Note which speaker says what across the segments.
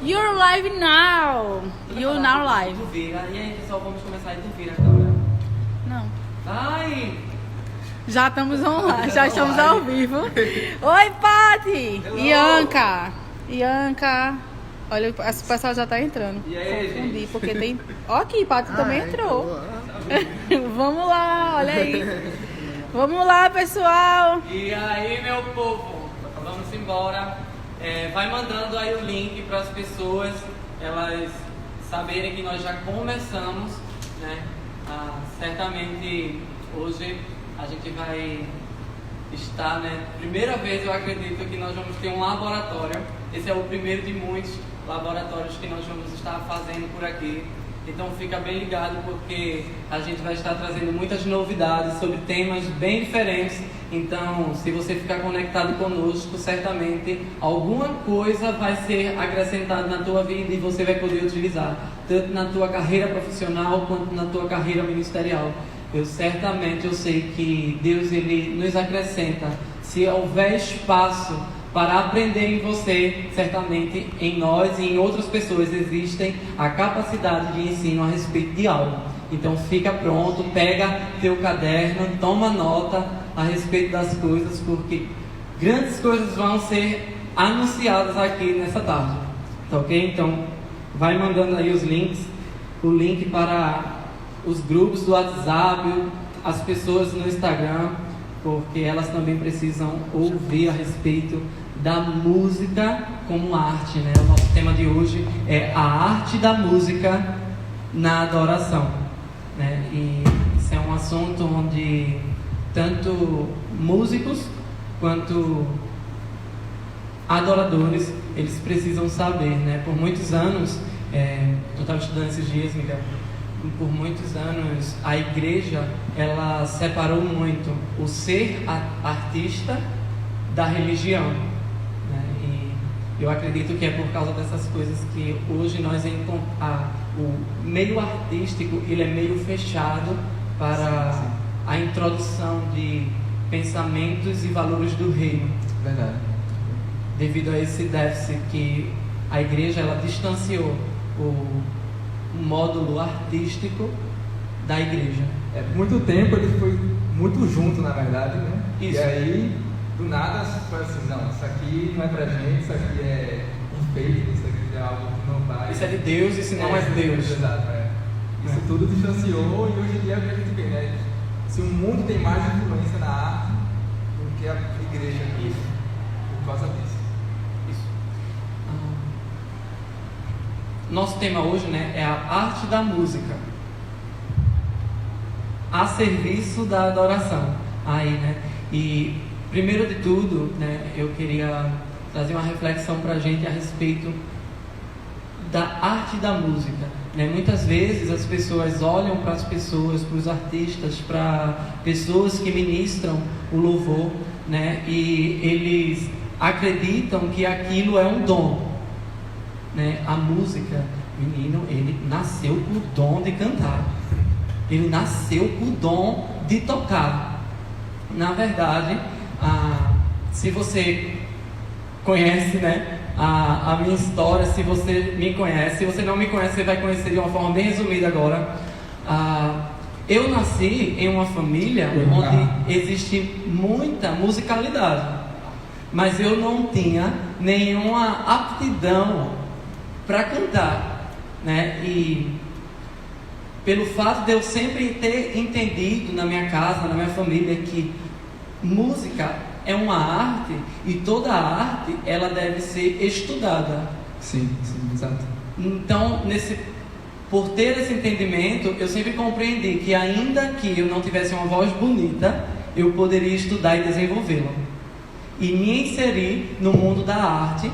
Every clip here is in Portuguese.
Speaker 1: You're live now. You're now live.
Speaker 2: Vira. E aí, pessoal, vamos começar a vir a câmera.
Speaker 1: Não.
Speaker 2: Ai!
Speaker 1: Já estamos online, já estamos ao vivo. Oi, Pati! Ianca. Olha, o pessoal já tá entrando.
Speaker 2: E aí,
Speaker 1: Confundi,
Speaker 2: gente?
Speaker 1: porque tem... Ó aqui, Pati também entrou. Vamos lá, olha aí. Vamos lá, pessoal.
Speaker 2: E aí, meu povo, vamos embora. Vai mandando aí o link para as pessoas, elas saberem que nós já começamos, né? Certamente hoje a gente vai estar, né? Primeira vez eu acredito que nós vamos ter um laboratório. Esse é o primeiro de muitos laboratórios que nós vamos estar fazendo por aqui. Então fica bem ligado, porque a gente vai estar trazendo muitas novidades sobre temas bem diferentes. Então, se você ficar conectado conosco, certamente alguma coisa vai ser acrescentada na tua vida e você vai poder utilizar, tanto na tua carreira profissional quanto na tua carreira ministerial. Eu sei que Deus ele nos acrescenta. Se houver espaço para aprender em você, certamente em nós e em outras pessoas existem a capacidade de ensino a respeito de algo. Então fica pronto, pega teu caderno, toma nota a respeito das coisas, porque grandes coisas vão ser anunciadas aqui nessa tarde, tá ok? Então vai mandando aí os links, o link para os grupos do WhatsApp, as pessoas no Instagram, porque elas também precisam ouvir a respeito da música como arte, né? O nosso tema de hoje é a arte da música na adoração, né? E isso é um assunto onde tanto músicos quanto adoradores eles precisam saber, né? Por muitos anos, eu estava estudando esses dias, Miguel. Por muitos anos a igreja ela separou muito o ser artista da religião, né? E eu acredito que é por causa dessas coisas que hoje nós o meio artístico ele é meio fechado para a introdução de pensamentos e valores do reino.
Speaker 3: Verdade.
Speaker 2: Devido a esse déficit que a igreja ela distanciou o módulo artístico da igreja.
Speaker 3: Por muito tempo ele foi muito junto, na verdade, né?
Speaker 2: Isso.
Speaker 3: E aí, do nada, foi assim, não, isso aqui não é pra gente, isso aqui é enfeite, isso aqui é algo que não vai...
Speaker 2: Isso é de Deus, isso não é de Deus.
Speaker 3: Exato, Isso tudo distanciou e hoje em dia a gente vê, né? Se o mundo tem mais influência na arte do que a igreja aqui, por causa disso.
Speaker 2: Nosso tema hoje, né, é a arte da música a serviço da adoração. Aí, né? E primeiro de tudo, né, eu queria trazer uma reflexão para a gente a respeito da arte da música, né? Muitas vezes as pessoas olham para as pessoas, para os artistas, para pessoas que ministram o louvor, né? E eles acreditam que aquilo é um dom, né? A música, menino, ele nasceu com o dom de cantar, ele nasceu com o dom de tocar. Na verdade, se você conhece, né, a minha história, se você me conhece, se você não me conhece, você vai conhecer de uma forma bem resumida agora. Eu nasci em uma família onde existe muita musicalidade, mas eu não tinha nenhuma aptidão para cantar, né? E pelo fato de eu sempre ter entendido na minha casa, na minha família, que música é uma arte e toda arte ela deve ser estudada.
Speaker 3: Sim, exato.
Speaker 2: Então, por ter esse entendimento, eu sempre compreendi que ainda que eu não tivesse uma voz bonita, eu poderia estudar e desenvolvê-la e me inserir no mundo da arte,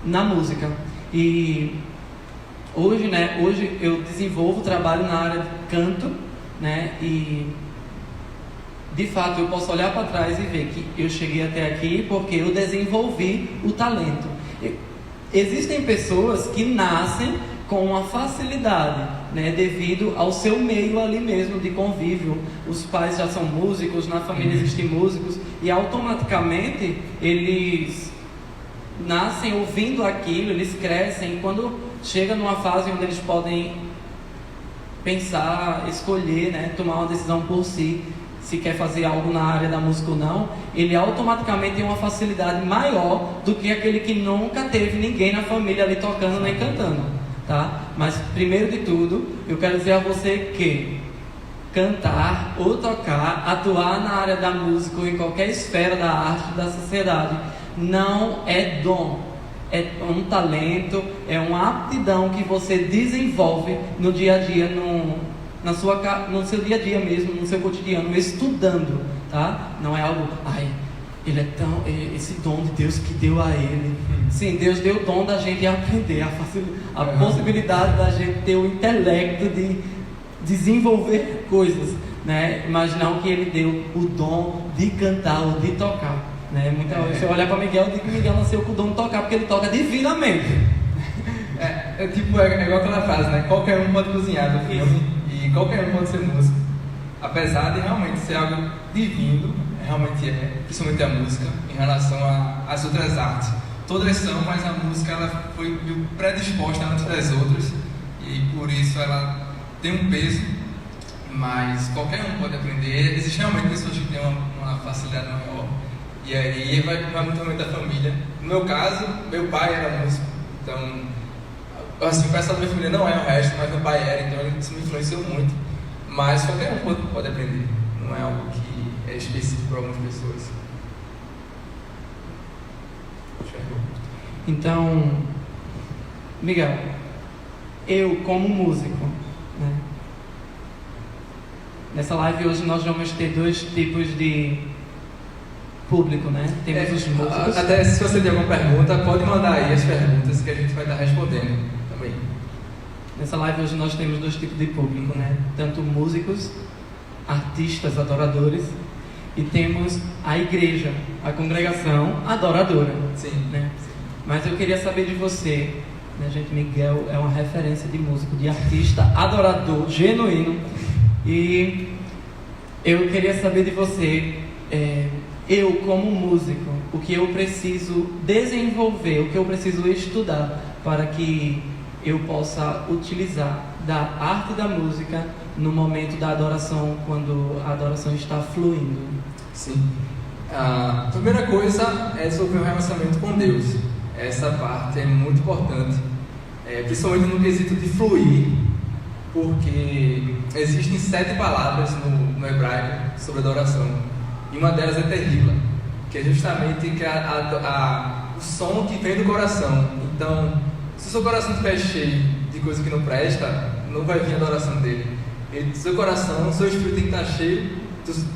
Speaker 2: na música. E hoje, né, eu desenvolvo trabalho na área de canto, né, e de fato eu posso olhar para trás e ver que eu cheguei até aqui porque eu desenvolvi o talento. Existem pessoas que nascem com uma facilidade, né, devido ao seu meio ali mesmo de convívio. Os pais já são músicos, na família existem músicos e automaticamente eles nascem ouvindo aquilo, eles crescem, e quando chega numa fase onde eles podem pensar, escolher, né, tomar uma decisão por si, se quer fazer algo na área da música ou não, ele automaticamente tem uma facilidade maior do que aquele que nunca teve ninguém na família ali tocando nem cantando, tá? Mas primeiro de tudo, eu quero dizer a você que cantar ou tocar, atuar na área da música ou em qualquer esfera da arte, da sociedade, não é dom, é um talento, é uma aptidão que você desenvolve no dia a dia, no seu dia a dia mesmo, no seu cotidiano, estudando, tá? Não é algo, ele é tão, esse dom de Deus que deu a ele. Sim, Deus deu o dom da gente aprender, a possibilidade da gente ter o intelecto de desenvolver coisas, né? Mas não que ele deu o dom de cantar ou de tocar, né? Se eu olhar para Miguel, eu digo que Miguel nasceu com o dom de tocar porque ele toca divinamente.
Speaker 3: É igual aquela frase, né? Qualquer um pode cozinhar do filme e qualquer um pode ser músico. Apesar de realmente ser algo divino, realmente principalmente a música, em relação às outras artes. Todas são, mas a música ela foi predisposta antes das outras e por isso ela tem um peso, mas qualquer um pode aprender. Existem realmente pessoas que têm uma facilidade maior e aí vai muito também da família. No meu caso, meu pai era músico, então assim, o pessoal da minha família não é o resto, mas meu pai era, então ele me influenciou muito. Mas qualquer um pode aprender, não é algo que é específico para algumas pessoas.
Speaker 2: Então, Miguel, eu como músico, né? Nessa live hoje nós vamos ter dois tipos de público, né? Temos os músicos.
Speaker 3: Até se você tem alguma pergunta, pode mandar aí as perguntas que a gente vai estar respondendo também.
Speaker 2: Nessa live hoje nós temos dois tipos de público, né? Tanto músicos, artistas, adoradores, e temos a igreja, a congregação adoradora.
Speaker 3: Sim.
Speaker 2: Né? Mas eu queria saber de você, né, gente? Miguel é uma referência de músico, de artista, adorador, genuíno. E eu queria saber de você, eu como músico, o que eu preciso desenvolver, o que eu preciso estudar para que eu possa utilizar da arte da música no momento da adoração, quando a adoração está fluindo.
Speaker 3: Sim. A primeira coisa é desenvolver um relacionamento com Deus. Essa parte é muito importante, principalmente no quesito de fluir, porque existem 7 palavras no hebraico sobre adoração, e uma delas é terila, que é justamente o som que vem do coração. Então, se o seu coração estiver cheio de coisa que não presta, não vai vir a adoração dele. O seu coração, o seu espírito tem que estar cheio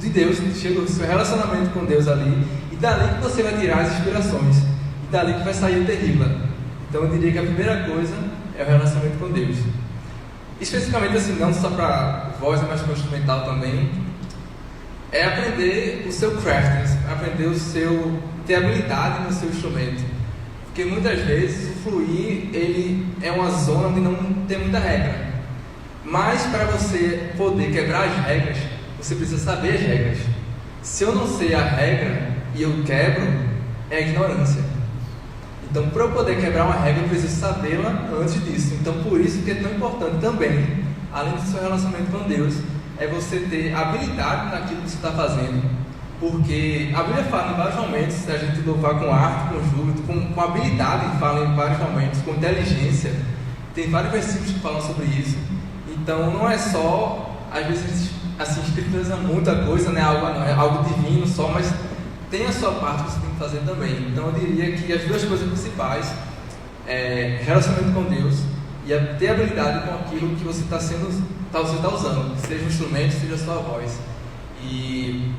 Speaker 3: de Deus, cheio do seu relacionamento com Deus ali, e dali que você vai tirar as inspirações, e dali que vai sair o terrível. Então eu diria que a primeira coisa é o relacionamento com Deus. Especificamente assim, não só para voz, mas para o instrumental também, é aprender o seu craft, aprender ter habilidade no seu instrumento. Porque muitas vezes o fluir, ele é uma zona onde não tem muita regra. Mas para você poder quebrar as regras, você precisa saber as regras. Se eu não sei a regra e eu quebro, é ignorância. Então, para eu poder quebrar uma regra, eu preciso sabê-la antes disso. Então, por isso que é tão importante também, além do seu relacionamento com Deus, é você ter habilidade naquilo que você está fazendo. Porque a Bíblia fala em vários momentos, se a gente louvar com arte, com júbilo, com habilidade, fala em vários momentos, com inteligência. Tem vários versículos que falam sobre isso. Então, não é só, às vezes, assim, espiritualiza muita coisa, né? Não é algo divino só, mas tem a sua parte que você tem que fazer também. Então, eu diria que as duas coisas principais é relacionamento com Deus e ter habilidade com aquilo que você está usando, seja um instrumento, seja a sua voz. E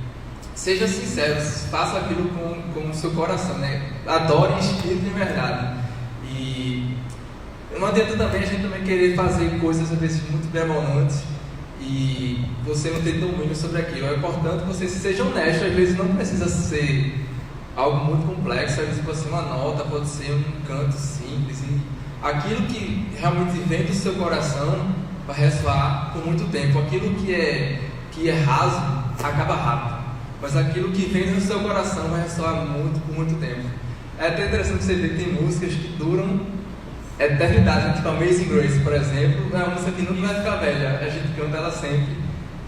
Speaker 3: seja sincero, faça aquilo com o seu coração, né? Adore em espírito e em verdade. E não adianta também a gente também querer fazer coisas às vezes muito benevolentes e você não ter domínio sobre aquilo. É importante que você seja honesto. Às vezes não precisa ser algo muito complexo, às vezes pode ser uma nota, pode ser um canto simples, e aquilo que realmente vem do seu coração vai ressoar por muito tempo. Aquilo que é raso acaba rápido, mas aquilo que vem do seu coração vai ressoar por muito tempo. É até interessante você ver que tem músicas que duram eternidade, tipo Amazing Grace, por exemplo, é uma música que nunca vai ficar velha, a gente canta ela sempre,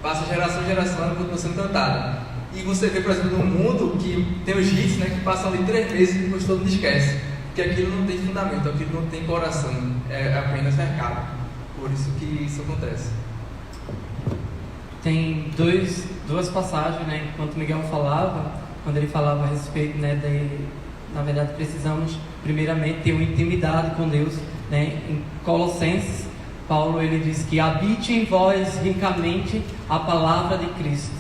Speaker 3: passa geração em geração, ela continua sendo cantada. E você vê, por exemplo, num mundo que tem os hits, né, que passam ali 3 meses e depois todo mundo esquece, porque aquilo não tem fundamento, aquilo não tem coração, é apenas mercado. Por isso que isso acontece.
Speaker 2: Tem duas passagens, né, enquanto Miguel falava, quando ele falava a respeito, né, na verdade precisamos primeiramente ter uma intimidade com Deus, né? Em Colossenses, Paulo ele diz que habite em vós ricamente a palavra de Cristo,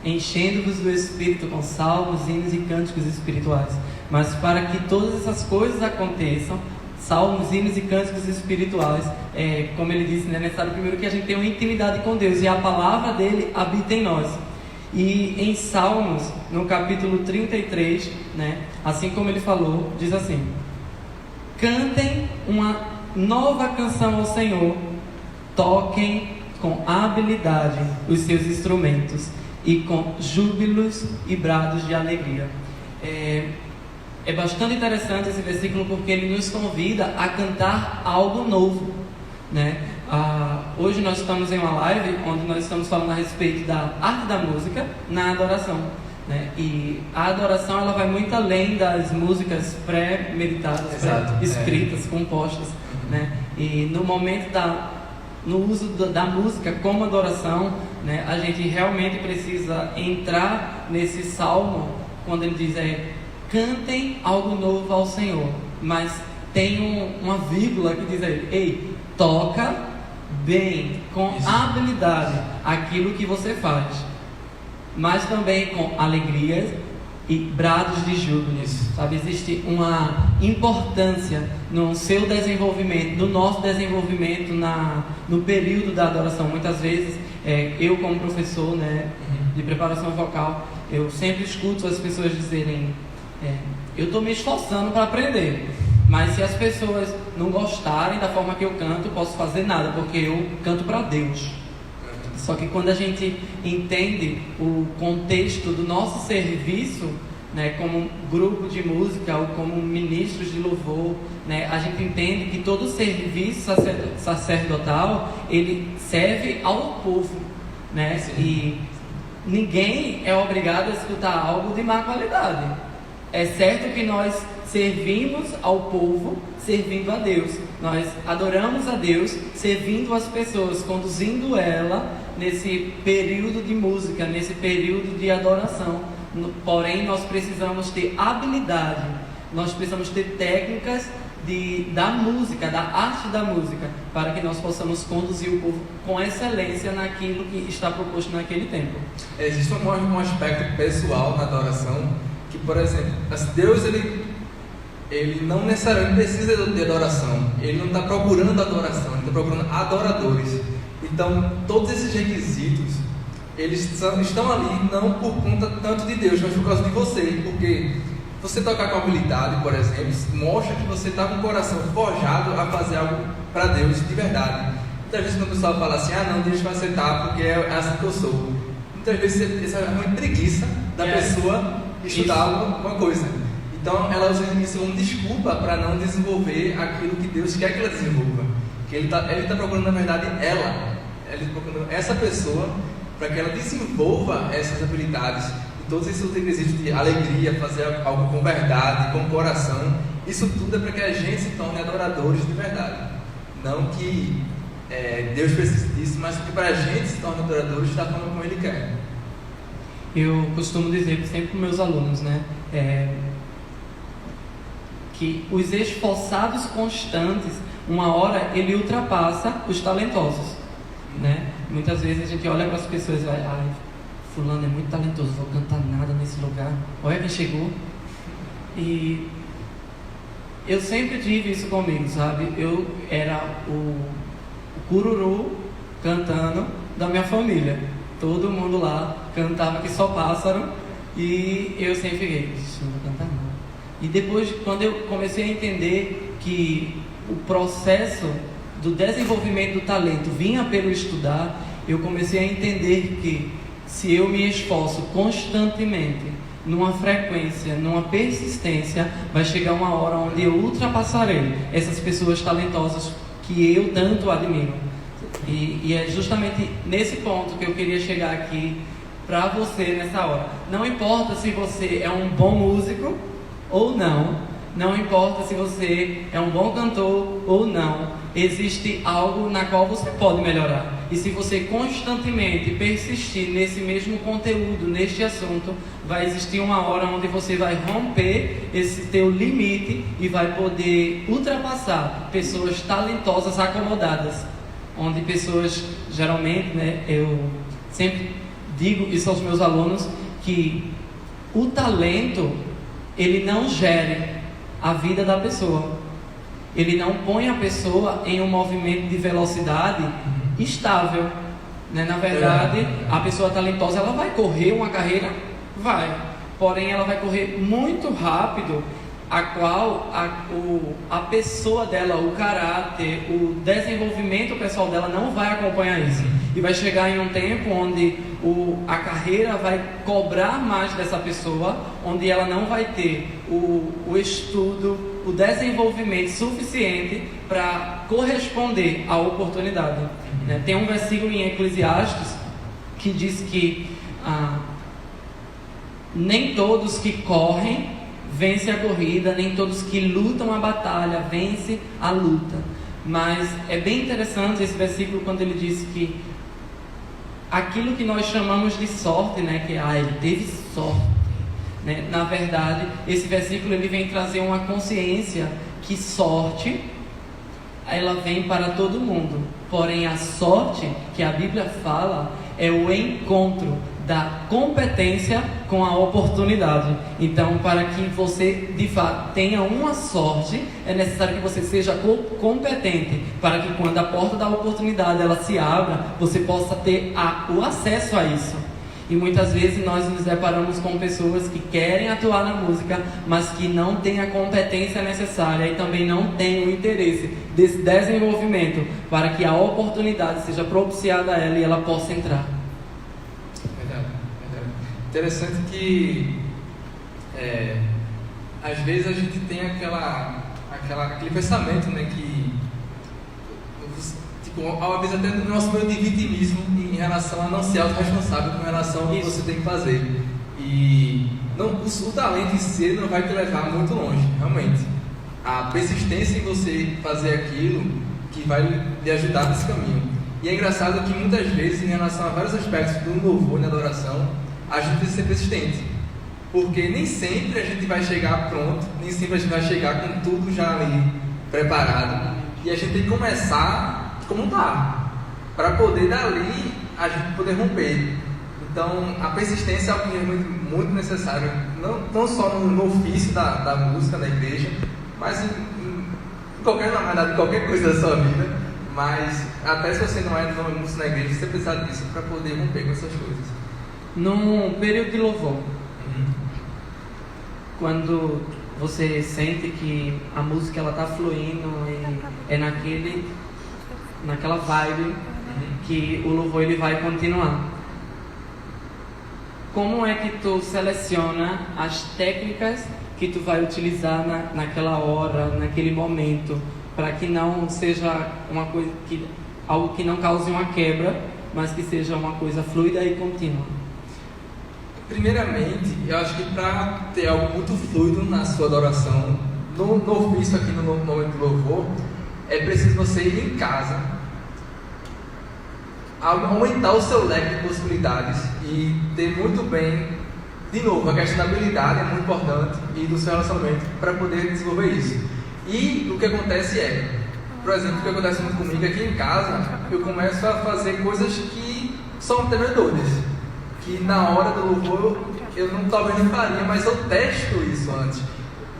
Speaker 2: enchendo-vos do Espírito com salmos, hinos e cânticos espirituais. Mas para que todas essas coisas aconteçam, salmos, hinos e cânticos espirituais, como ele disse, né, é necessário primeiro que a gente tenha uma intimidade com Deus e a palavra dele habita em nós. E em Salmos, no capítulo 33, né, assim como ele falou, diz assim: cantem uma nova canção ao Senhor, toquem com habilidade os seus instrumentos e com júbilos e brados de alegria. É bastante interessante esse versículo porque ele nos convida a cantar algo novo, né? Hoje nós estamos em uma live onde nós estamos falando a respeito da arte da música na adoração, né? E a adoração ela vai muito além das músicas pré-meditadas, pré-escritas, compostas, né? E no momento no uso da música como adoração, né, a gente realmente precisa entrar nesse salmo quando ele diz cantem algo novo ao Senhor, mas tem uma vírgula que diz aí: ei, toca bem, com habilidade aquilo que você faz, mas também com alegria e brados de júbilo, sabe? Existe uma importância no seu desenvolvimento, no nosso desenvolvimento no período da adoração. Muitas vezes, eu como professor, né, de preparação vocal, eu sempre escuto as pessoas dizerem: eu estou me esforçando para aprender, mas se as pessoas não gostarem da forma que eu canto, eu posso fazer nada, porque eu canto para Deus. Só que quando a gente entende o contexto do nosso serviço, né, como grupo de música ou como ministros de louvor, né, a gente entende que todo serviço sacerdotal ele serve ao povo, né? E ninguém é obrigado a escutar algo de má qualidade. É certo que nós servimos ao povo, servindo a Deus. Nós adoramos a Deus, servindo as pessoas, conduzindo ela nesse período de música, nesse período de adoração. Porém, nós precisamos ter habilidade, nós precisamos ter técnicas da música, da arte da música, para que nós possamos conduzir o povo com excelência naquilo que está proposto naquele tempo.
Speaker 3: Existe um aspecto pessoal na adoração, que, por exemplo, Deus ele não necessariamente precisa de adoração, ele não está procurando adoração, ele está procurando adoradores. Então, todos esses requisitos, eles estão ali não por conta tanto de Deus, mas por causa de você, porque você tocar com habilidade, por exemplo, mostra que você está com o coração forjado a fazer algo para Deus de verdade. Muitas vezes quando o pessoal fala assim: não, Deus vai aceitar porque é assim que eu sou, muitas vezes isso é uma preguiça da pessoa estudar alguma coisa. Então ela usa isso como desculpa para não desenvolver aquilo que Deus quer que ela desenvolva. Que ele tá procurando, na verdade, ele está procurando essa pessoa para que ela desenvolva essas habilidades e todos esses requisitos de alegria, fazer algo com verdade, com coração. Isso tudo é para que a gente se torne adoradores de verdade. Não que Deus precise disso, mas que para a gente se torne adoradores da forma como Ele quer.
Speaker 2: Eu costumo dizer sempre para os meus alunos, né, que os esforçados constantes, uma hora ele ultrapassa os talentosos, né? Muitas vezes a gente olha para as pessoas e vai: fulano é muito talentoso, vou cantar nada nesse lugar, olha quem chegou. E eu sempre tive isso comigo, sabe? Eu era o cururu cantando da minha família, todo mundo lá cantava que só pássaro, e eu sempre fiquei: não vou cantar não. E depois, quando eu comecei a entender que o processo do desenvolvimento do talento vinha pelo estudar, eu comecei a entender que se eu me esforço constantemente numa frequência, numa persistência, vai chegar uma hora onde eu ultrapassarei essas pessoas talentosas que eu tanto admiro. E é justamente nesse ponto que eu queria chegar aqui para você nessa hora. Não importa se você é um bom músico ou não, não importa se você é um bom cantor ou não, existe algo na qual você pode melhorar. E se você constantemente persistir nesse mesmo conteúdo, neste assunto, vai existir uma hora onde você vai romper esse teu limite e vai poder ultrapassar pessoas talentosas acomodadas. Onde pessoas, geralmente, né, eu sempre digo isso aos meus alunos, que o talento, ele não gere a vida da pessoa. Ele não põe a pessoa em um movimento de velocidade estável, né? Na verdade, a pessoa talentosa, ela vai correr uma carreira? Vai. Porém, ela vai correr muito rápido, a qual a pessoa dela, o caráter, o desenvolvimento pessoal dela não vai acompanhar isso. E vai chegar em um tempo onde a carreira vai cobrar mais dessa pessoa, onde ela não vai ter o estudo, o desenvolvimento suficiente para corresponder à oportunidade. Né? Tem um versículo em Eclesiastes que diz que nem todos que correm vence a corrida, nem todos que lutam a batalha vence a luta. Mas é bem interessante esse versículo quando ele diz que aquilo que nós chamamos de sorte, né, que ele teve sorte, né? Na verdade, esse versículo ele vem trazer uma consciência que sorte ela vem para todo mundo. Porém, a sorte que a Bíblia fala é o encontro da competência com a oportunidade. Então, para que você de fato tenha uma sorte, é necessário que você seja competente, para que quando a porta da oportunidade ela se abra, você possa ter o acesso a isso. E muitas vezes nós nos deparamos com pessoas que querem atuar na música, mas que não têm a competência necessária e também não têm o interesse desse desenvolvimento para que a oportunidade seja propiciada a ela e ela possa entrar.
Speaker 3: Verdade. Interessante que às vezes a gente tem aquele pensamento, né, que às vezes até no nosso meio de vitimismo em relação a não ser autorresponsável com relação ao que você tem que fazer. E o talento em si não vai te levar muito longe, realmente. A persistência em você fazer aquilo que vai lhe ajudar nesse caminho. E é engraçado que muitas vezes, em relação a vários aspectos do louvor e da adoração, a gente precisa ser persistente. Porque nem sempre a gente vai chegar pronto, nem sempre a gente vai chegar com tudo já ali preparado. E a gente tem que começar como está, para poder dali a gente poder romper. Então a persistência é algo que é muito necessário, não só no ofício da música, da igreja, mas em qualquer coisa da sua vida. Mas até se você não é músico na igreja, você precisa disso para poder romper com essas coisas.
Speaker 2: Num período de louvor, quando você sente que a música ela está fluindo e é naquela vibe que o louvor ele vai continuar. Como é que tu seleciona as técnicas que tu vai utilizar naquela hora, naquele momento, para que não seja algo que não cause uma quebra, mas que seja uma coisa fluida e contínua?
Speaker 3: Primeiramente, eu acho que para ter algo muito fluido na sua adoração, no ofício aqui no momento do louvor, é preciso você ir em casa, aumentar o seu leque de possibilidades e ter muito bem, de novo, a questão da habilidade é muito importante e do seu relacionamento para poder desenvolver isso. E o que acontece por exemplo, o que acontece muito comigo aqui em casa, eu começo a fazer coisas que são tremendores, que na hora do louvor eu talvez não faria, mas eu testo isso antes.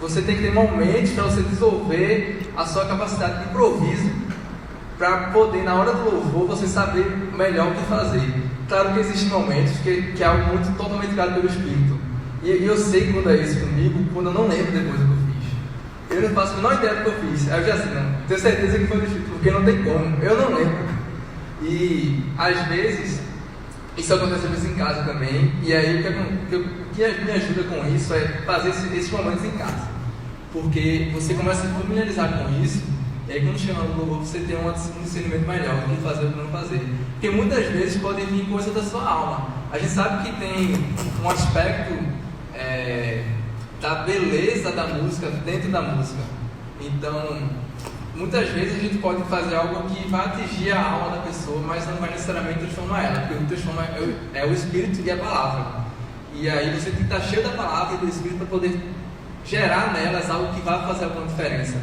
Speaker 3: Você tem que ter momentos para você desenvolver a sua capacidade de improviso, para poder, na hora do louvor, você saber melhor o que fazer. Claro que existem momentos que é algo muito totalmente guiado pelo Espírito. E eu sei quando é isso comigo, quando eu não lembro depois do que eu fiz. Eu não faço a menor ideia do que eu fiz. Aí eu já assim, não, tenho certeza que foi do Espírito, porque não tem como, eu não lembro. E às vezes Isso acontece às vezes em casa também, e aí o que me ajuda com isso é fazer esses momentos em casa. Porque você começa a se familiarizar com isso, e aí quando chega no louvor você tem um discernimento melhor do que fazer ou não fazer. Porque muitas vezes podem vir coisas da sua alma. A gente sabe que tem um aspecto da beleza da música dentro da música. Então, muitas vezes a gente pode fazer algo que vai atingir a alma da pessoa, mas não vai necessariamente transformar ela, porque o transforma é o Espírito e a palavra. E aí você tem que estar cheio da palavra e do Espírito para poder gerar nelas algo que vai fazer alguma diferença.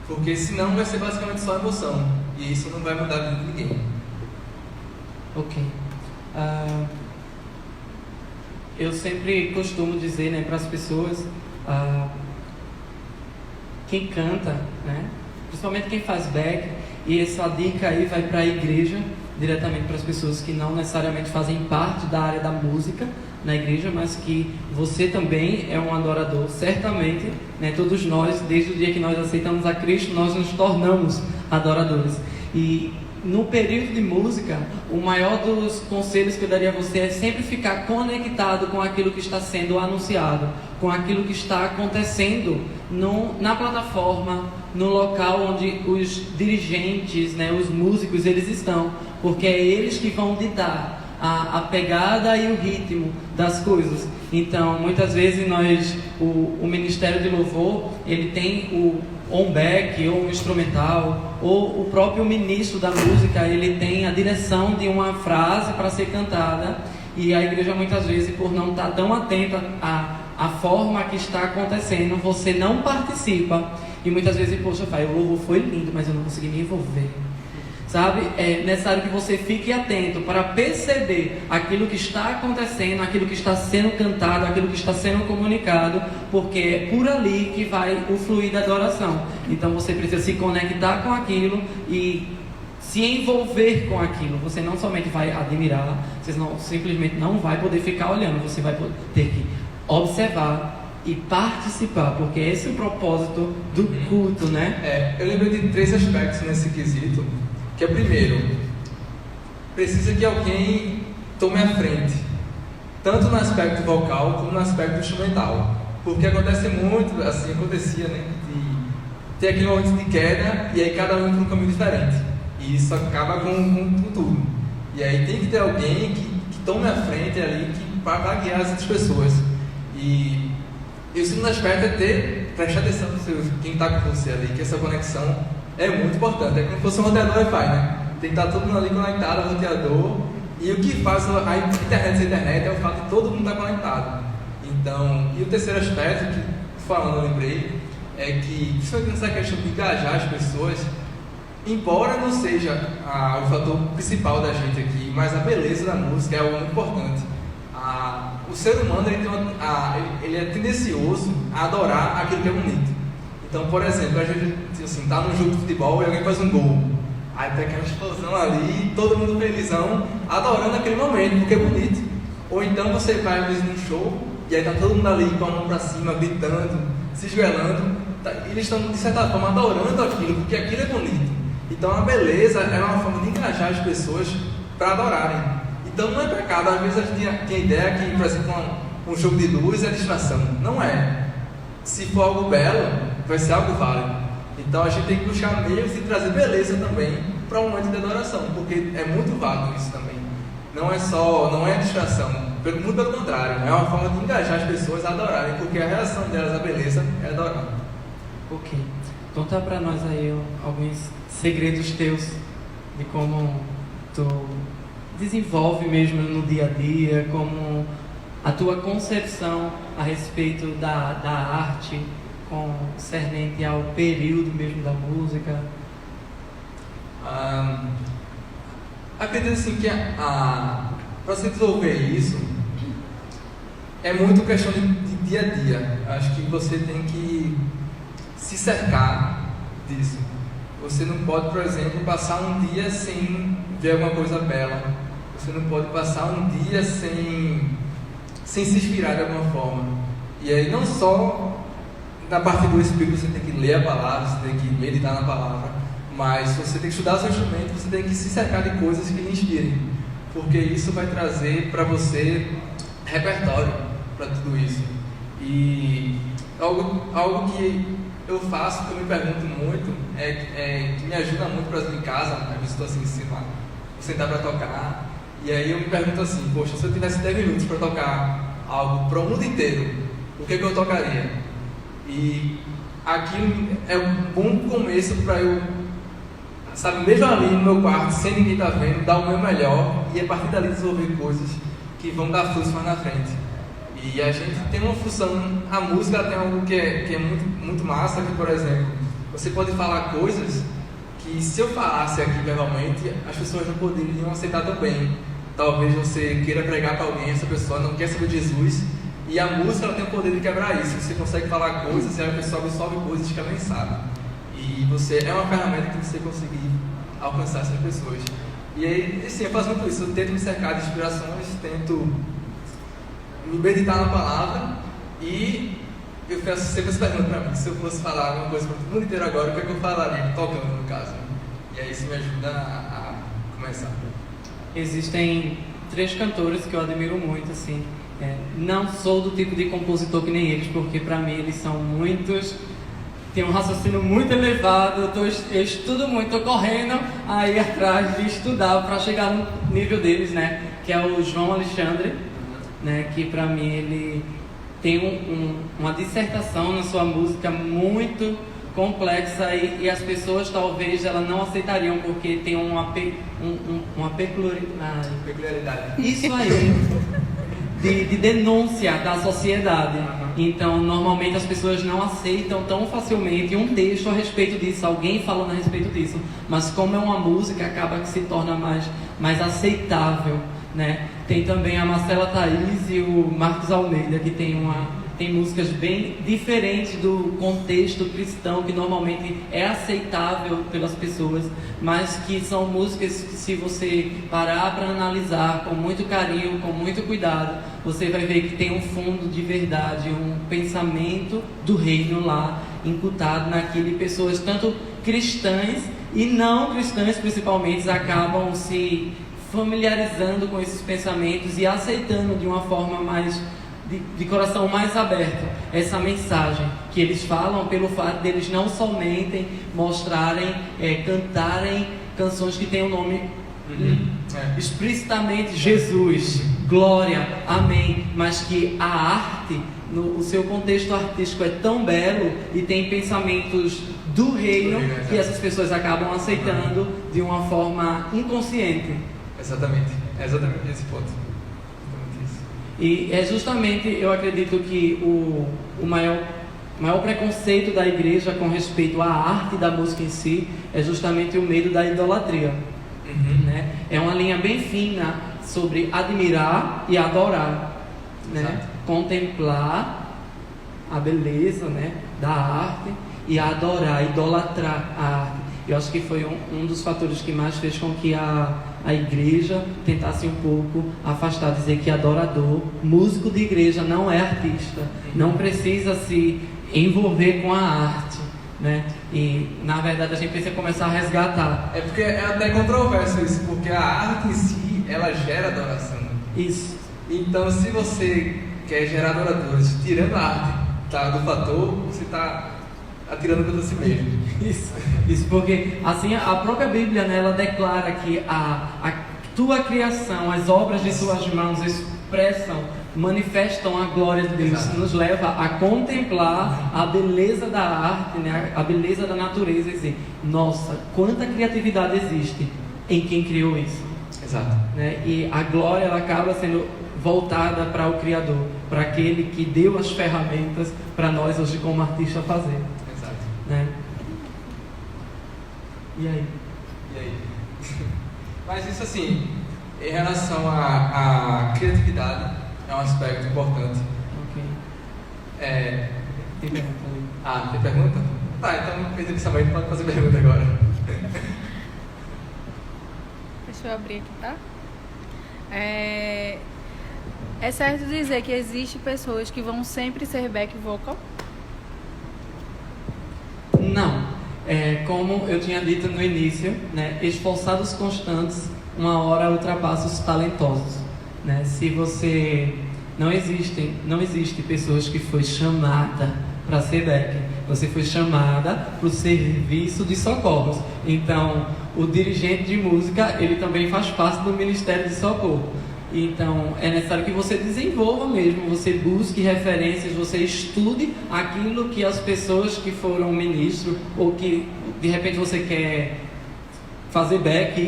Speaker 3: Porque senão vai ser basicamente só emoção, e isso não vai mudar a vida de ninguém.
Speaker 2: Ok. Eu sempre costumo dizer, né, para as pessoas, quem canta, né, principalmente quem faz back, e essa dica aí vai para a igreja, diretamente para as pessoas que não necessariamente fazem parte da área da música na igreja, mas que você também é um adorador, certamente, né, todos nós, desde o dia que nós aceitamos a Cristo, nós nos tornamos adoradores. E no período de música, o maior dos conselhos que eu daria a você é sempre ficar conectado com aquilo que está sendo anunciado, com aquilo que está acontecendo na plataforma, no local onde os dirigentes, né, os músicos, eles estão, porque é eles que vão ditar a pegada e o ritmo das coisas. Então, muitas vezes o Ministério de Louvor, ele tem ou um back, ou um instrumental, ou o próprio ministro da música, ele tem a direção de uma frase para ser cantada, e a igreja muitas vezes, por não estar tão atenta à forma que está acontecendo, você não participa, e muitas vezes, poxa, pai, o louvor foi lindo, mas eu não consegui me envolver. Sabe? É necessário que você fique atento para perceber aquilo que está acontecendo, aquilo que está sendo cantado, aquilo que está sendo comunicado, porque é por ali que vai o fluir da adoração. Então você precisa se conectar com aquilo e se envolver com aquilo. Você não somente vai admirar, você simplesmente não vai poder ficar olhando, você vai ter que observar e participar, porque esse é o propósito do culto, né?
Speaker 3: Eu lembrei de 3 aspectos nesse quesito. Que é o primeiro, precisa que alguém tome a frente, tanto no aspecto vocal como no aspecto instrumental, porque acontece muito, assim acontecia, né, de ter aquele momento de queda e aí cada um para um caminho diferente, e isso acaba com tudo, e aí tem que ter alguém que tome a frente ali para guiar as outras pessoas. E o segundo aspecto é prestar atenção no quem está com você ali, que essa conexão é muito importante. É como se fosse um roteador Wi-Fi, né? Tem que estar todo mundo ali conectado ao roteador. E o que faz a internet ser internet é o fato de todo mundo estar conectado. Então, e o terceiro aspecto, que falando eu lembrei, é que, principalmente nessa questão de engajar as pessoas, embora não seja o fator principal da gente aqui, mas a beleza da música é algo muito importante. O ser humano ele é tendencioso a adorar aquilo que é bonito. Então, por exemplo, a gente assim, tá num jogo de futebol e alguém faz um gol. Aí tem aquela explosão ali, todo mundo felizão, adorando aquele momento, porque é bonito. Ou então você vai às vezes num show e aí tá todo mundo ali com a mão pra cima, gritando, se esgoelando. Eles estão, de certa forma, adorando aquilo, porque aquilo é bonito. Então a beleza é uma forma de engajar as pessoas para adorarem. Então não é pecado. Às vezes a gente tem a ideia que, por exemplo, um jogo de luz é distração. Não é. Se for algo belo, vai ser algo válido. Então a gente tem que buscar meios de trazer beleza também para um momento de adoração, porque é muito válido isso também. Não é distração, muito pelo contrário, é uma forma de engajar as pessoas a adorarem, porque a reação delas à beleza é adorar.
Speaker 2: Ok, conta para nós aí alguns segredos teus de como tu desenvolve mesmo no dia a dia, como a tua concepção a respeito da arte, concernente ao período mesmo da música.
Speaker 3: Acredito assim que para você desenvolver isso é muito questão de dia a dia. Acho que você tem que se cercar disso. Você não pode, por exemplo, passar um dia sem ver alguma coisa bela. Você não pode passar um dia sem se inspirar de alguma forma. E aí não só na parte do Espírito você tem que ler a palavra, você tem que meditar na palavra, mas você tem que estudar o seu instrumento, você tem que se cercar de coisas que lhe inspirem. porque isso vai trazer para você repertório para tudo isso. E algo que eu faço, que eu me pergunto muito, que me ajuda muito, por exemplo, em casa, às vezes estou assim em cima, vou sentar para tocar, e aí eu me pergunto assim, poxa, se eu tivesse 10 minutos para tocar algo para o mundo inteiro, o que eu tocaria? E aquilo é um bom começo para eu, sabe, mesmo ali no meu quarto, sem ninguém estar vendo, dar o meu melhor e a partir dali desenvolver coisas que vão dar frutos mais na frente. E a gente tem uma função, a música tem algo que é muito, muito massa, que, por exemplo, você pode falar coisas que se eu falasse aqui verbalmente, as pessoas não poderiam aceitar tão bem. Talvez você queira pregar para alguém, essa pessoa não quer saber de Jesus, e a música ela tem o poder de quebrar isso. Você consegue falar coisas e a pessoa absorve coisas que ela nem sabe. E você é uma ferramenta que você conseguir alcançar essas pessoas. E aí, sim, eu faço muito isso. Eu tento me cercar de inspirações, tento me meditar na palavra, e eu faço sempre essa pergunta para mim: se eu fosse falar alguma coisa para o mundo inteiro agora, o que é que eu falaria? Tocando, no caso. E aí isso me ajuda a começar.
Speaker 2: Existem 3 cantores que eu admiro muito, assim. Não sou do tipo de compositor que nem eles, porque para mim eles são muitos, tem um raciocínio muito elevado, eu estudo muito, estou correndo aí atrás de estudar para chegar no nível deles, né? Que é o João Alexandre, né? Que para mim ele tem uma dissertação na sua música muito complexa, e as pessoas talvez elas não aceitariam porque tem uma peculiaridade. Isso aí. De denúncia da sociedade. Então, normalmente as pessoas não aceitam tão facilmente um texto a respeito disso, alguém falando a respeito disso. Mas como é uma música, acaba que se torna mais aceitável, né? Tem também a Marcela Thaís e o Marcos Almeida, que tem músicas bem diferentes do contexto cristão, que normalmente é aceitável pelas pessoas, mas que são músicas que, se você parar para analisar com muito carinho, com muito cuidado, você vai ver que tem um fundo de verdade, um pensamento do reino lá incutado naquilo, e pessoas tanto cristãs e não cristãs principalmente acabam se familiarizando com esses pensamentos e aceitando de uma forma mais de coração mais aberto essa mensagem que eles falam, pelo fato deles não somente mostrarem, cantarem canções que têm o nome explicitamente Jesus, glória, amém, mas que a arte, o seu contexto artístico é tão belo e tem pensamentos do reino que essas pessoas acabam aceitando de uma forma inconsciente.
Speaker 3: Exatamente esse ponto.
Speaker 2: E é justamente, eu acredito que o maior preconceito da igreja com respeito à arte da música em si é justamente o medo da idolatria. Né? É uma linha bem fina sobre admirar e adorar, né? Contemplar a beleza, né, da arte e adorar, idolatrar a arte. Eu acho que foi um dos fatores que mais fez com que a igreja tentasse um pouco afastar, dizer que adorador, músico de igreja não é artista, não precisa se envolver com a arte, né? E na verdade a gente precisa começar a resgatar.
Speaker 3: É porque é até controverso isso, porque a arte em si, ela gera adoração.
Speaker 2: Isso.
Speaker 3: Então, se você quer gerar adoradores tirando a arte do fator, você está atirando contra si mesmo.
Speaker 2: Isso porque assim a própria Bíblia, né, ela declara que a tua criação, as obras de tuas mãos manifestam a glória de Deus. Exato. Nos leva a contemplar a beleza da arte, né, a beleza da natureza, e dizer: nossa, quanta criatividade existe em quem criou isso.
Speaker 3: Exato.
Speaker 2: Né? E a glória ela acaba sendo voltada para o Criador, para aquele que deu as ferramentas para nós hoje como artista fazer.
Speaker 3: Exato.
Speaker 2: Né? E aí?
Speaker 3: Mas isso, assim, em relação à criatividade, é um aspecto importante.
Speaker 2: Ok.
Speaker 3: Tem pergunta ali. Tem pergunta? Tá, então fez o pensamento, pode fazer pergunta agora.
Speaker 1: Deixa eu abrir aqui, tá? É certo dizer que existem pessoas que vão sempre ser back vocal?
Speaker 2: Não. Como eu tinha dito no início, né, esforçados constantes uma hora ultrapassa os talentosos, né? Se você não existe pessoas que foi chamada para ser backing. Você foi chamada para o serviço de socorros. Então, o dirigente de música, ele também faz parte do Ministério de Socorro. Então, é necessário que você desenvolva mesmo, você busque referências, você estude aquilo que as pessoas que foram ministro, ou que de repente você quer fazer back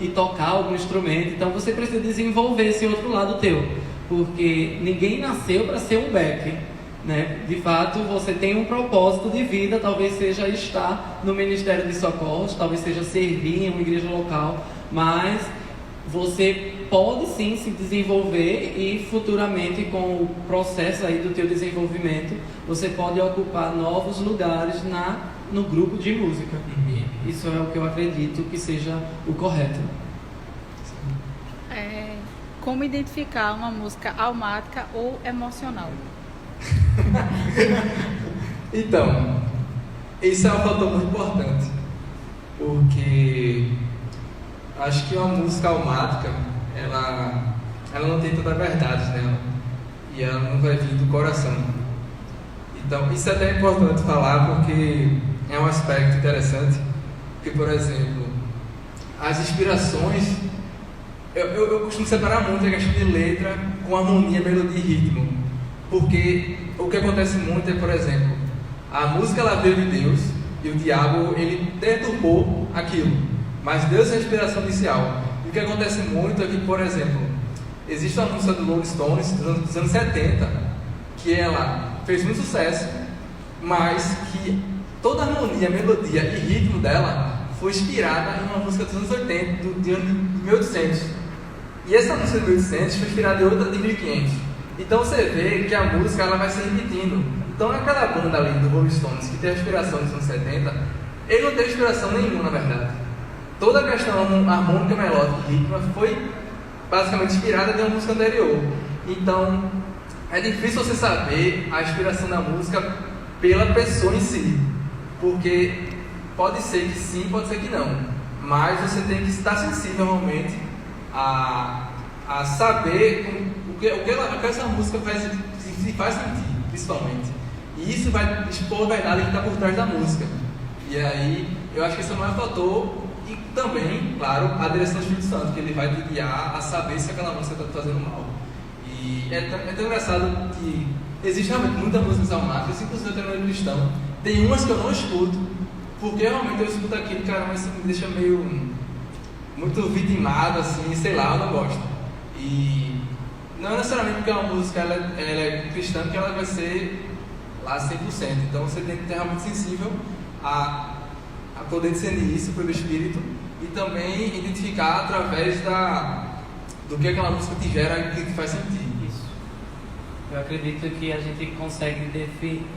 Speaker 2: e tocar algum instrumento. Então, você precisa desenvolver esse outro lado teu, porque ninguém nasceu para ser um back, né? De fato, você tem um propósito de vida, talvez seja estar no Ministério de Socorros, talvez seja servir em uma igreja local, mas você pode sim se desenvolver e futuramente, com o processo aí do teu desenvolvimento, você pode ocupar novos lugares no grupo de música. Isso é o que eu acredito que seja o correto.
Speaker 1: Como identificar uma música almática ou emocional?
Speaker 3: Então, isso é um fator muito importante, porque acho que uma música almática, ela não tem toda a verdade nela, e ela não vai vir do coração. Então, isso é até importante falar, porque é um aspecto interessante, porque, por exemplo, as inspirações, eu costumo separar muito a questão de letra com harmonia, melodia e ritmo, porque o que acontece muito é, por exemplo, a música ela veio de Deus e o diabo ele deturpou aquilo, mas Deus é a inspiração inicial. E o que acontece muito é que, por exemplo, existe uma música do Rolling Stones dos anos 70 que ela fez muito sucesso, mas que toda a harmonia, melodia e ritmo dela foi inspirada em uma música dos anos 80, de 1800. E essa música de 1800 foi inspirada em outra de 1500. Então você vê que a música ela vai se repetindo. Então aquela banda ali do Rolling Stones que tem a inspiração dos anos 70, ele não teve inspiração nenhuma, na verdade. Toda a questão harmônica, melódica e rítmica foi basicamente inspirada de uma música anterior. Então é difícil você saber a inspiração da música pela pessoa em si, porque pode ser que sim, pode ser que não, mas você tem que estar sensível realmente a saber o que essa música faz sentir, principalmente. E isso vai expor a verdade que está por trás da música. E aí, eu acho que esse é o maior fator. E também, claro, a direção do Espírito Santo, que ele vai te guiar a saber se aquela música está te fazendo mal. E é tão engraçado que existe realmente muita música almática, inclusive até no meio cristão. Tem umas que eu não escuto, porque realmente eu escuto aquilo, cara, mas isso me deixa meio muito vitimado, assim, sei lá, eu não gosto. E não é necessariamente porque uma música ela é cristã que ela vai ser lá 100%. Então você tem que estar realmente sensível a poder discernir isso pelo Espírito e também identificar através do que aquela música te gera e que te faz sentir.
Speaker 2: Isso. Eu acredito que a gente consegue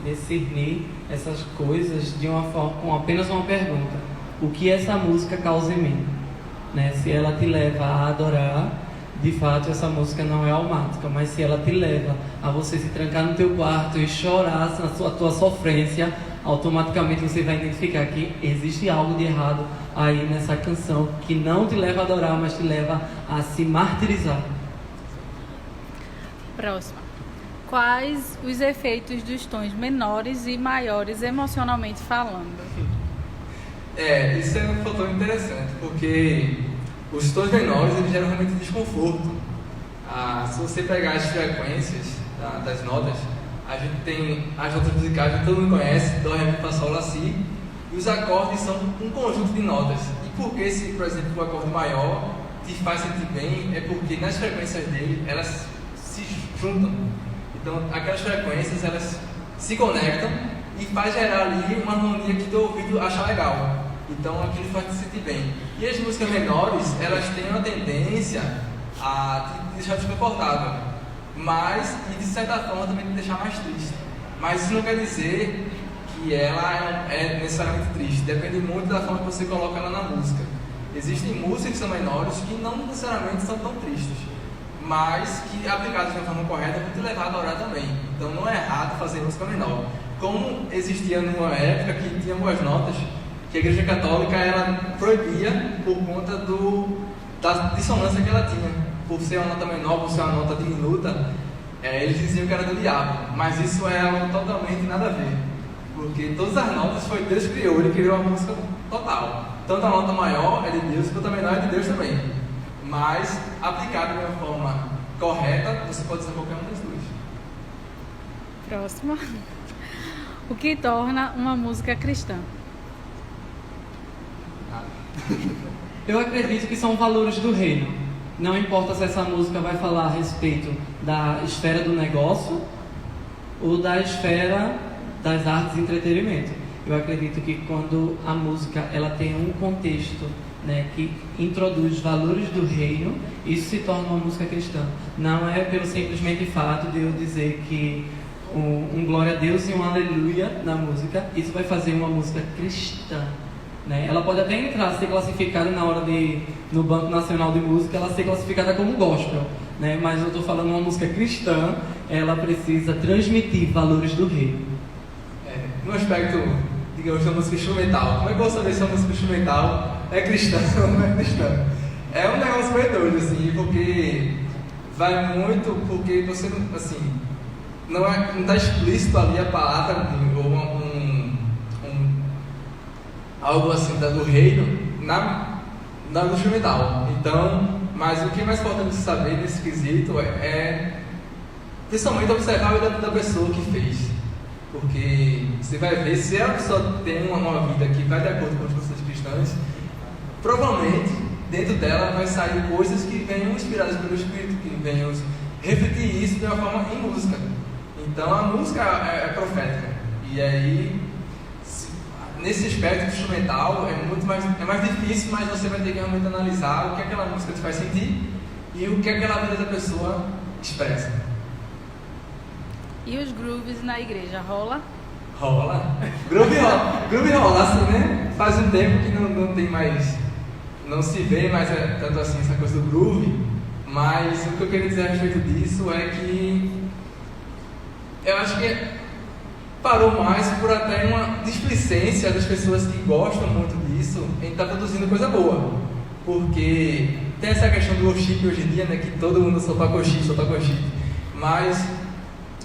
Speaker 2: discernir essas coisas de uma forma, com apenas uma pergunta: o que essa música causa em mim? Né? Se ela te leva a adorar, de fato essa música não é almática, mas se ela te leva a você se trancar no teu quarto e chorar na tua sofrência, automaticamente você vai identificar que existe algo de errado aí nessa canção, que não te leva a adorar, mas te leva a se martirizar.
Speaker 1: Próxima. Quais os efeitos dos tons menores e maiores emocionalmente falando?
Speaker 3: Isso é um fator interessante, porque os tons menores eles geram realmente desconforto. Se você pegar as frequências das notas, a gente tem as notas musicais que todo mundo conhece: Dó, Ré, Mi, Fá, Sol, Lá, Si, e os acordes são um conjunto de notas. E por que, se, por exemplo, o acorde maior te faz sentir bem, é porque nas frequências dele elas se juntam. Então aquelas frequências elas se conectam e faz gerar ali uma harmonia que teu ouvido acha legal. Então aquilo faz te sentir bem. E as músicas menores, elas têm uma tendência a te deixar desconfortável, mas, e de certa forma, também te deixar mais triste. Mas isso não quer dizer que ela é necessariamente triste. Depende muito da forma que você coloca ela na música. Existem músicas que são menores que não necessariamente são tão tristes, mas que, aplicadas de uma forma correta, vão te levar a adorar também. Então não é errado fazer música menor. Como existia numa época que tinha algumas notas que a Igreja Católica ela proibia por conta da dissonância que ela tinha. Por ser uma nota menor, por ser uma nota diminuta, eles diziam que era do diabo, mas isso é algo totalmente nada a ver, porque todas as notas foi Deus que criou, Ele criou a música total. Tanto a nota maior é de Deus, quanto a menor é de Deus também, mas aplicada de uma forma correta, você pode usar qualquer uma das duas.
Speaker 1: Próxima. O que torna uma música cristã?
Speaker 2: Eu acredito que são valores do reino. Não importa se essa música vai falar a respeito da esfera do negócio ou da esfera das artes e entretenimento. Eu acredito que quando a música ela tem um contexto, né, que introduz valores do reino, isso se torna uma música cristã. Não é pelo simplesmente fato de eu dizer que um glória a Deus e um aleluia na música, isso vai fazer uma música cristã. Né? Ela pode até entrar, ser classificada na hora no Banco Nacional de Música, ela ser classificada como gospel, né? Mas eu estou falando uma música cristã, ela precisa transmitir valores do reino.
Speaker 3: No aspecto, digamos, da música instrumental, como é que eu vou saber se a música instrumental é cristã ou não é cristã? É um negócio meio doido, assim, porque vai muito, porque você, assim, não está explícito ali a palavra, ou algo assim do reino no instrumental. Então, mas o que é mais importante saber nesse quesito é principalmente observar a vida da pessoa que fez, porque você vai ver se a pessoa tem uma vida que vai de acordo com as coisas cristãs, provavelmente dentro dela vai sair coisas que venham inspiradas pelo Espírito, que venham refletir isso de uma forma em música. Então a música é profética, e aí nesse aspecto instrumental é mais difícil, mas você vai ter que realmente analisar o que aquela música te faz sentir e o que aquela vida da pessoa expressa.
Speaker 1: E os grooves na igreja, rola?
Speaker 3: Rola. Groove rola, assim, né? Faz um tempo que não tem mais, não se vê mais tanto assim essa coisa do groove, mas o que eu queria dizer a respeito disso é que eu acho que parou mais por até uma displicência das pessoas que gostam muito disso em estar produzindo coisa boa, porque tem essa questão do worship hoje em dia, né, que todo mundo só toca worship, mas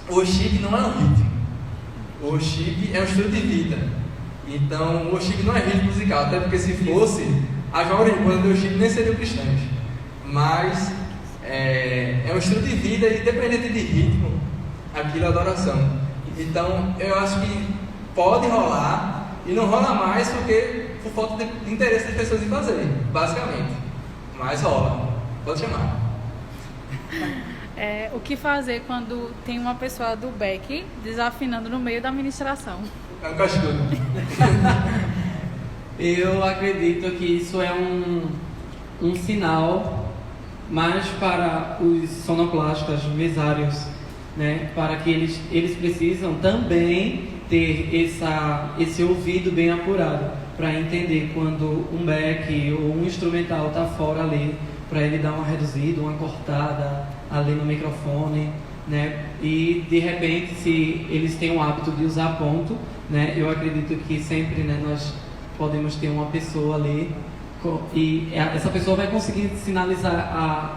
Speaker 3: o worship não é um ritmo, o worship é um estilo de vida. Então o worship não é ritmo musical, até porque se fosse, as maiores bandas do worship nem seriam cristãs, mas é um estilo de vida e independente de ritmo, aquilo é adoração. Então, eu acho que pode rolar e não rola mais porque por falta de interesse das pessoas em fazer, basicamente. Mas rola. Pode chamar.
Speaker 1: O que fazer quando tem uma pessoa do back desafinando no meio da ministração?
Speaker 3: É um cascudo.
Speaker 2: Eu acredito que isso é um sinal mais para os sonoplastas, mesários, né, para que eles precisam também ter esse ouvido bem apurado para entender quando um back ou um instrumental está fora ali, para ele dar uma reduzida, uma cortada ali no microfone, né, e de repente se eles têm o hábito de usar ponto, né, eu acredito que sempre, né, nós podemos ter uma pessoa ali e essa pessoa vai conseguir sinalizar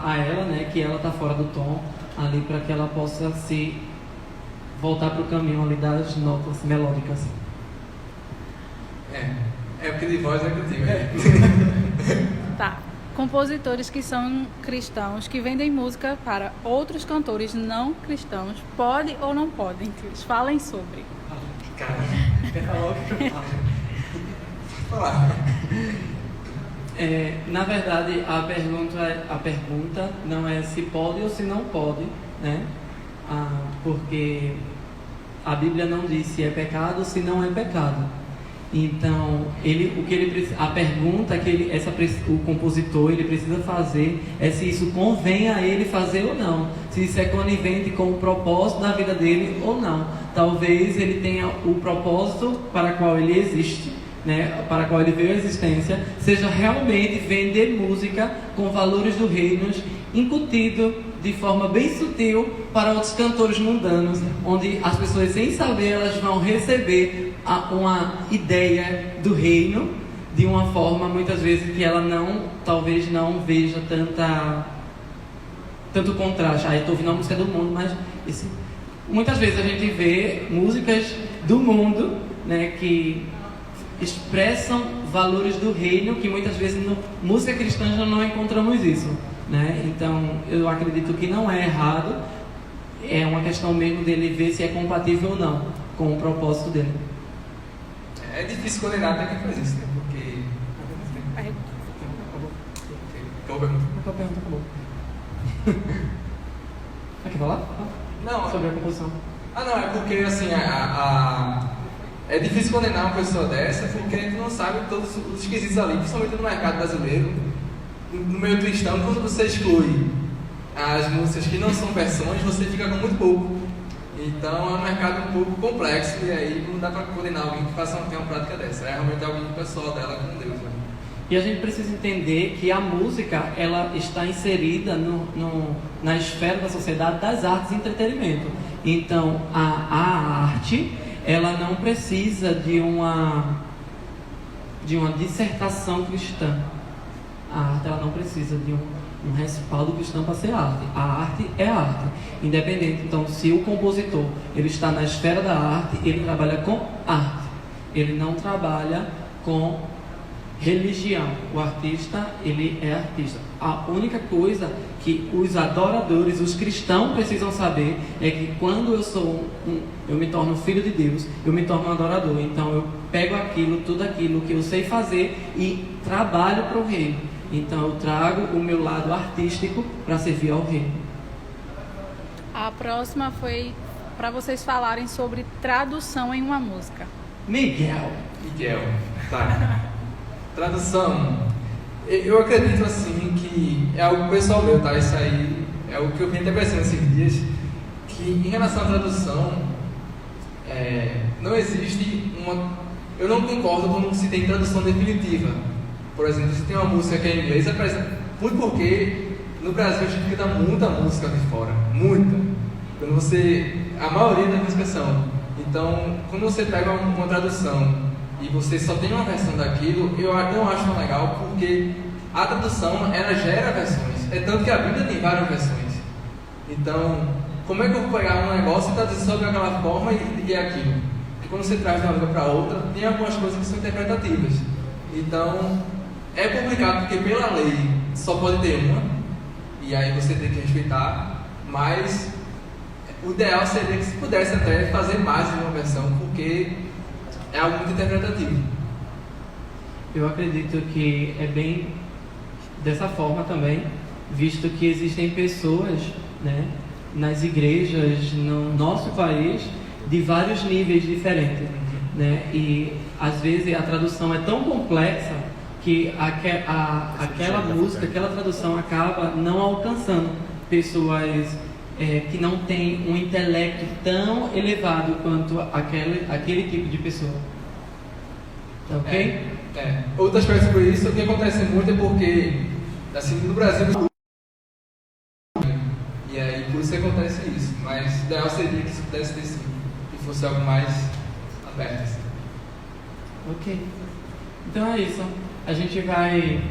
Speaker 2: a ela, né, que ela está fora do tom ali, para que ela possa se voltar para o caminho ali das notas melódicas.
Speaker 3: Porque de voz é contigo.
Speaker 1: Tá. Compositores que são cristãos, que vendem música para outros cantores não cristãos, pode ou não podem? Que eles falem sobre.
Speaker 3: Cara, quer falar o que eu falo? Falar.
Speaker 2: Na verdade, a pergunta não é se pode ou se não pode, né? Porque a Bíblia não diz se é pecado ou se não é pecado. Então, a pergunta que o compositor ele precisa fazer é se isso convém a ele fazer ou não, se isso é conivente com o propósito da vida dele ou não. Talvez ele tenha o propósito para o qual ele existe, né, para a qual ele veio à existência, seja realmente vender música com valores do reino incutido de forma bem sutil para outros cantores mundanos, onde as pessoas, sem saber, elas vão receber uma ideia do reino de uma forma muitas vezes que ela talvez não veja tanto contraste. Estou ouvindo uma música do mundo, mas muitas vezes a gente vê músicas do mundo, né, que expressam valores do reino, que muitas vezes na música cristã já não encontramos isso, né? Então eu acredito que não é errado, é uma questão mesmo dele ver se é compatível ou não com o propósito dele.
Speaker 3: É difícil condenar até quem faz isso, né? Porque... Acabou a pergunta?
Speaker 2: Acabou. Quer falar?
Speaker 3: Não.
Speaker 2: Sobre a composição.
Speaker 3: Não, é porque assim, é difícil condenar uma pessoa dessa porque a gente não sabe todos os quesitos ali, principalmente no mercado brasileiro, no meio cristão. Quando você exclui as músicas que não são versões, você fica com muito pouco. Então é um mercado um pouco complexo e aí não dá para condenar alguém que tenha uma prática dessa. É realmente algo pessoal dela com Deus, né?
Speaker 2: E a gente precisa entender que a música, ela está inserida na esfera da sociedade das artes e entretenimento. Então a arte, ela não precisa de uma dissertação cristã. A arte, ela não precisa de um respaldo cristão para ser arte. A arte é arte, independente. Então, se o compositor ele está na esfera da arte, ele trabalha com arte. Ele não trabalha com religião. O artista, ele é artista. A única coisa que os adoradores, os cristãos precisam saber é que quando eu me torno filho de Deus, eu me torno um adorador. Então eu pego tudo aquilo que eu sei fazer e trabalho para o reino. Então eu trago o meu lado artístico para servir ao reino.
Speaker 1: A próxima foi para vocês falarem sobre tradução em uma música.
Speaker 2: Miguel,
Speaker 3: tá. Tradução. Eu acredito assim que é algo pessoal meu, tá? Isso aí é o que eu venho até pensando esses dias, que em relação à tradução, não existe uma... Eu não concordo quando se tem tradução definitiva. Por exemplo, se tem uma música que é em inglês, muito porque no Brasil a gente escuta muita música de fora, muita. A maioria das músicas são. Então, quando você pega uma tradução e você só tem uma versão daquilo, eu não acho tão legal, porque a tradução, ela gera versões. É tanto que a Bíblia tem várias versões. Então, como é que eu vou pegar um negócio e traduzir só de aquela forma e aquilo? Porque quando você traz de uma língua para outra, tem algumas coisas que são interpretativas. Então, é complicado, porque pela lei só pode ter uma, e aí você tem que respeitar, mas o ideal seria que se pudesse até fazer mais de uma versão, porque é algo muito interpretativo.
Speaker 2: Eu acredito que é bem dessa forma também, visto que existem pessoas, né, nas igrejas, no nosso país, de vários níveis diferentes, né? E às vezes a tradução é tão complexa que aquela música, aquela tradução acaba não alcançando pessoas que não têm um intelecto tão elevado quanto aquele tipo de pessoa. Tá ok?
Speaker 3: Outro aspecto sobre isso, o que acontece muito é porque, assim, no Brasil, e aí por isso acontece isso, mas o ideal seria que isso pudesse ter sim, que fosse algo mais aberto. Assim.
Speaker 2: Ok. Então é isso. A gente vai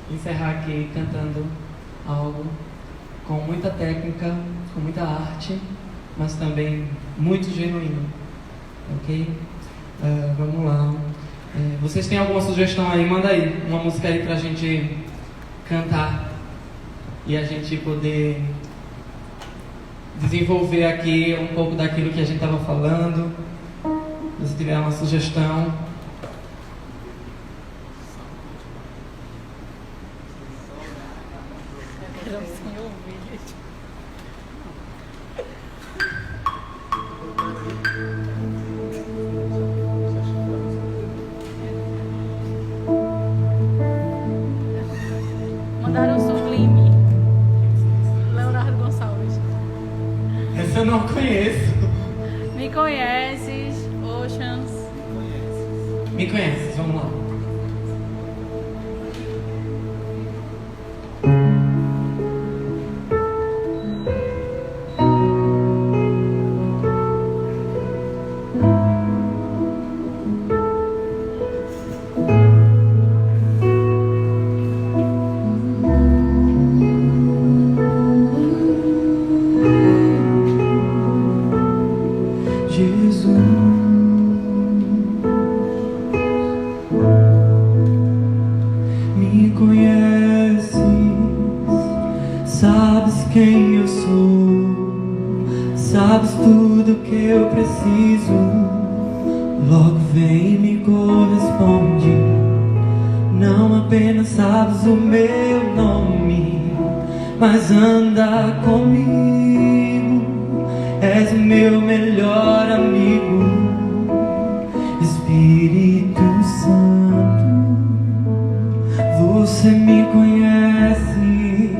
Speaker 2: encerrar aqui cantando algo com muita técnica, com muita arte, mas também muito genuíno. Ok? Vamos lá. Vocês têm alguma sugestão aí? Manda aí uma música aí pra gente cantar e a gente poder desenvolver aqui um pouco daquilo que a gente estava falando. Se tiver uma sugestão.
Speaker 1: Mandaram Sublime, Leonardo Gonçalves.
Speaker 2: Essa eu não conheço.
Speaker 1: Me conheces, Oceans.
Speaker 2: Me conheces, vamos lá.
Speaker 4: quem eu sou, sabes tudo que eu preciso. Logo vem e me corresponde. Não apenas sabes o meu nome, mas anda comigo. És o meu melhor amigo, Espírito Santo. Você me conhece,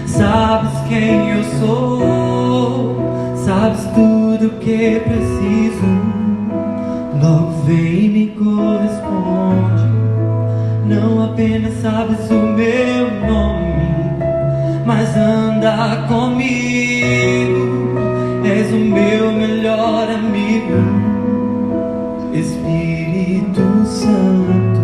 Speaker 4: sabes quem eu sou, sabes tudo que preciso. Logo vem e me corresponde. Não apenas sabes o meu nome, mas anda comigo. És o meu melhor amigo, Espírito Santo.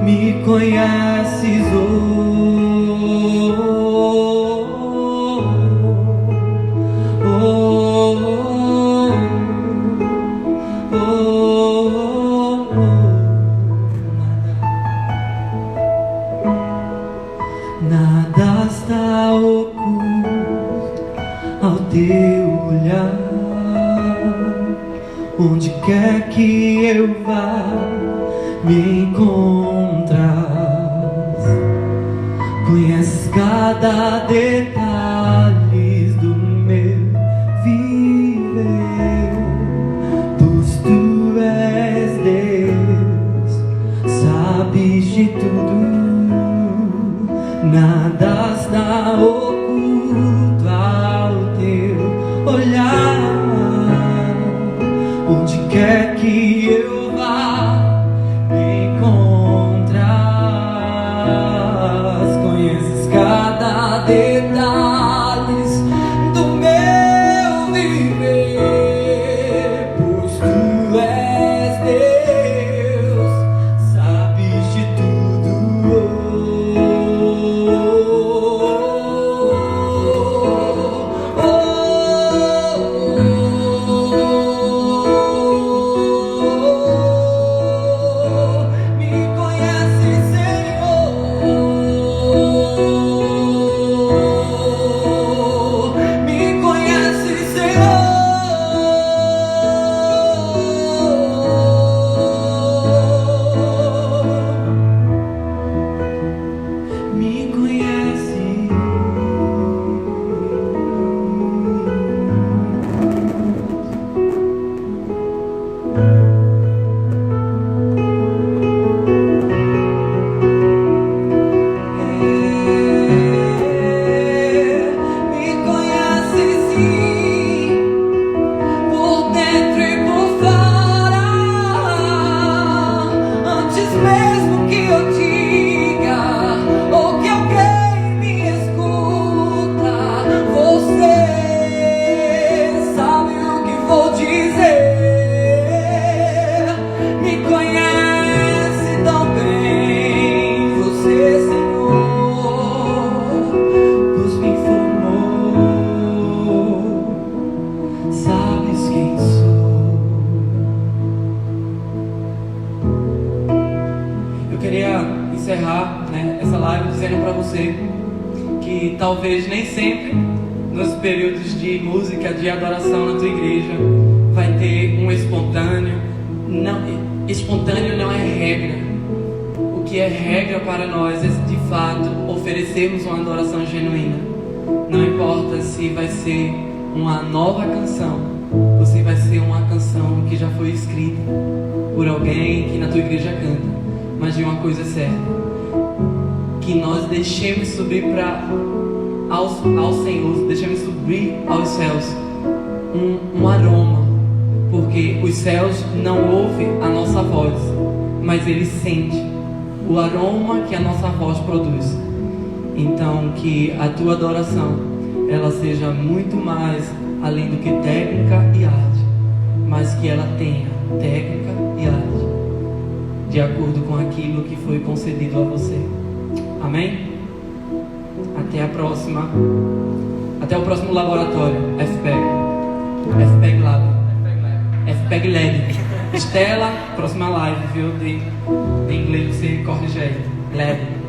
Speaker 4: Me conheces, nada está oculto ao teu olhar. Onde quer que eu vá, me encontras. Conheces cada detalhe do meu viver, pois tu és Deus, sabes de tudo. Nada está oculto ao teu olhar. Onde quer que eu vá, me encontras. Conheces cada detalhe do meu viver, pois tu és Deus, sabes de tudo.
Speaker 2: Encerrar, essa live dizendo para você que talvez nem sempre nos períodos de música, de adoração na tua igreja vai ter um espontâneo. Não, espontâneo não é regra. O que é regra para nós é de fato oferecermos uma adoração genuína. Não importa se vai ser uma nova canção ou se vai ser uma canção que já foi escrita por alguém que na tua igreja canta. Mas de uma coisa é certa, que nós deixemos subir ao Senhor, deixemos subir aos céus um aroma, porque os céus não ouvem a nossa voz, mas eles sentem o aroma que a nossa voz produz. Então que a tua adoração ela seja muito mais além do que técnica e arte, mas que ela tenha técnica e arte de acordo com aquilo que foi concedido a você. Amém? Até a próxima. próxima. Até o próximo laboratório. FPEG Lab. FPEG Lab. Estela, próxima live, viu? De inglês, você corrige aí. Lab.